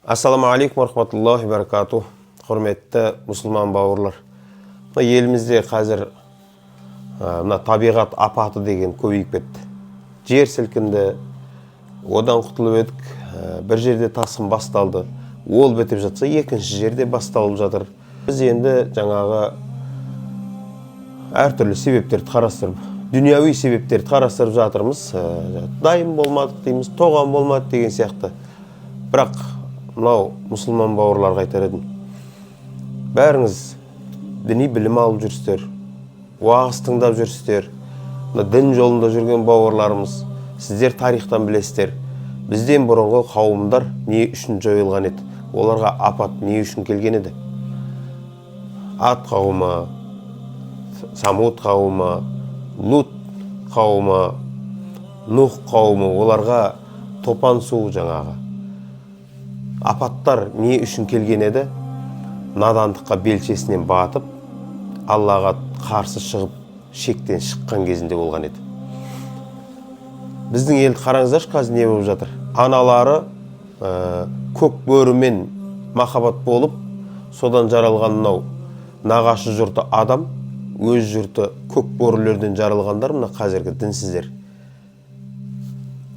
Ассаламу алейкум рахматуллахи баракату. Құрметті мұсылман бауырлар. Елімізде қазір табиғат апаты деген көбейіп кетті. Жер сілкінді, одан құтылып едік. Бір жерде тасқын басталды. Ол бітіп жатса, екінші жерде басталып жатыр. Біз енді жаңағы әртүрлі себептерді қарастырып, дүнияви себептерді қарастырып жатырмыз. Дайын болмадық дейміз, тоған болмады деген сияқты. Бірақ мынау мұсылман бауырларға айтар едім. Бәріңіз діни білім алып жүрсіздер, уағыз тыңдап жүрсіздер. Дін жолында жүрген бауырларымыз, сіздер тарихтан білесіздер. Бізден бұрынғы қауымдар не үшін жойылған еді? Оларға апат не үшін келген еді? Ат қауымы, Самуд қауымы, Лут қауымы, Нух қауымы, оларға топан су жаңағы. Апаттар не үшін келген еді? Надандыққа белшесінен батып, Аллаға қарсы шығып, шектен шыққан кезінде болған еді. Біздің елді қараңыздаршы, қазір не болып жатыр? Аналары көк бөрімен махаббат болып, содан жаралған мынау нағашы жұрты адам, өз жұрты көк бөрілерден жаралғандар, мына қазіргі дінсіздер.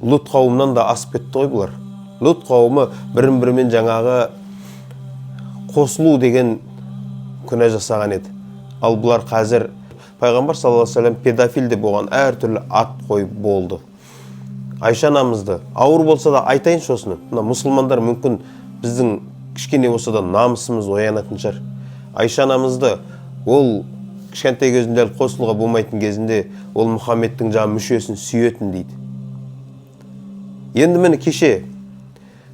Лут қауымнан да асып кетті ғой бұлар. Лут қауымы бірін-бірімен жаңағы қосылу деген күнә жасаған еді. Ал бұлар қазір пайғамбар саллаллаху алейхи ва саллям педофил деп оған әртүрлі ат қойып болды. Айша анамызды ауыр болса да айтайыншы осыны. Мына мұсылмандар мүмкін біздің кішкене болса да намысымыз оянатын шығар. Айша анамызды ол кішкентай кезінде қосылуға болмайтын кезінде ол Мұхаммедтің жан мүшесін сүйетін дейді. Енді мені кеше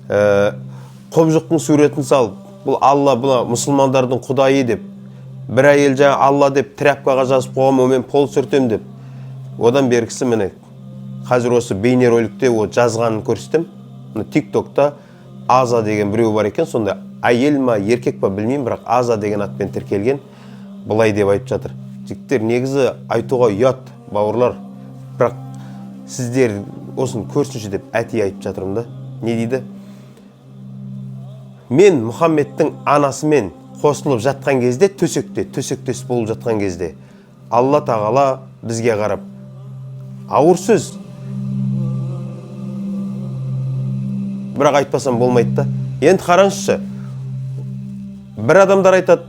қобжықтың суретін салып, бұл Алла, бұл мұсылмандардың құдайы деп, бір әйел жаңа Алла деп тряпкаға жазып қойған, мен пол сүртем деп. Одан бергісі мені қазір осы бейнероликте о жазғанын көрістім. Тиктокта Аза деген біреу бар екен, сонда әйел ма, еркек па білмеймін, бірақ Аза деген атпен тіркелген, бұлай деп айтып жатыр. Жігіттер, негізі айтуға ұят, бауырлар, бірақ сіздер осын көрсінші деп әти айтып жатырмын да. Не дейді? Мен Мұхаммедтің анасымен қосылып жатқан кезде, төсектес болып жатқан кезде, Алла тағала бізге қарап, ауыр сөз, бірақ айтпасам болмайды да. Енді қараңызшы, бір адамдар айтады,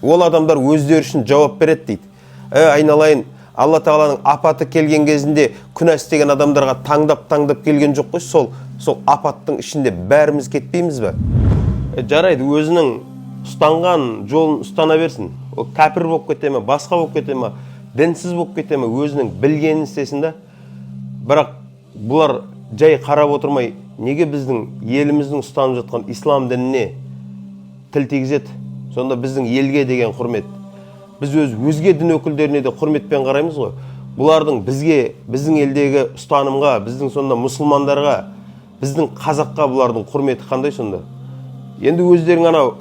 ол адамдар өздері үшін жауап береді дейді. Айналайын, Алла тағаланың апаты келген кезінде күнә істеген адамдарға таңдап келген жоқ қой, сол апаттың ішінде бәріміз кетпейміз бе? Жарайды, өзінің ұстанған жолын ұстана берсін. Ол кәпір болып кете ме, басқа болып кете ме, дінсіз болып кете ме, өзінің білгенін істесін да. Бірақ бұлар жай қарап отырмай, неге біздің еліміздің ұстанып жатқан ислам дініне тіл тигізеді? Сонда біздің елге деген құрмет. Біз өзге дін өкілдеріне де құрметпен қараймыз ғой. Бұлардың бізге, біздің елдегі ұстанымға, біздің сонда мұсылмандарға, біздің қазаққа бұлардың құрметі қандай сонда? Енді өздерің анау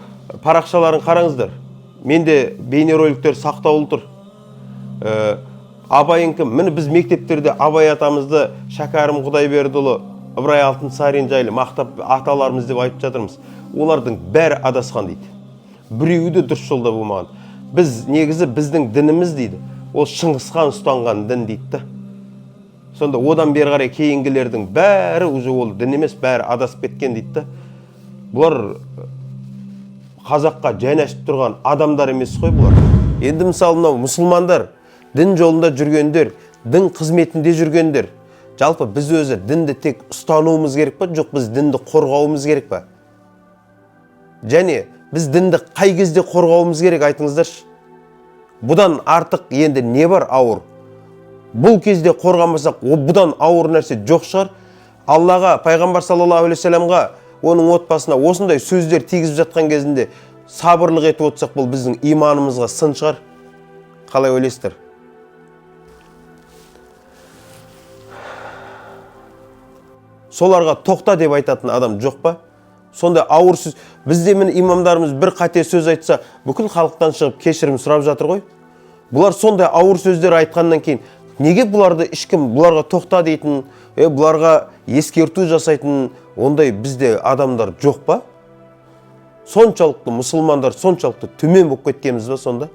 парақшаларын қараңыздар. Менде бейнероликтер сақтаулы тұр. Абайың кім? Міне біз мектептерде Абай атамызды Шәкәрім Құдайбердіұлы, Ыбырай Алтынсарин жайлы мақтап аталарымыз деп айтып жатырмыз. Олардың бәрі адасқан дейді. Біреуі де дұрыс жолда болмаған. Біз негізі біздің дініміз дейді. Ол Шыңғысхан ұстанған дін дейді. Сонда одан бері қарай кейінгілердің бәрі уже ол дін емес, бәрі адасып кеткен дейді. Бұлар қазаққа жайнашып тұрған адамдар емес қой бұлар. Енді мысалы мынау мұсылмандар, дін жолында жүргендер, дін қызметінде жүргендер. Жалпы біз өзі дінді тек ұстануымыз керек па, жоқ біз дінді қорғауымыз керек па? Және біз дінді қай кезде қорғауымыз керек, айтыңыздаршы. Бұдан артық енді не бар ауыр? Бұл кезде қорғамасақ, бұдан ауыр нәрсе жоқ шығар. Аллаға, пайғамбар саллаллаху алейхи ва саллямға, оның отбасына осындай сөздер тигізіп жатқан кезінде сабырлық етіп отырсақ, бұл біздің иманымызға сын шығар. Қалай ойлайсыздар? Соларға тоқта деп айтатын адам жоқ па? Сонда ауыр сөз, бізде міне имамдарымыз бір қате сөз айтса, бүкіл халықтан шығып кешірім сұрап жатыр ғой. Бұлар сондай ауыр сөздер айтқаннан кейін, неге бұларды ешкім бұларға тоқта дейтін, бұларға ескерту жасайтын ондай бізде адамдар жоқ па? Соншалықты мұсылмандар соншалықты төмен болып кеткенбіз ба сонда?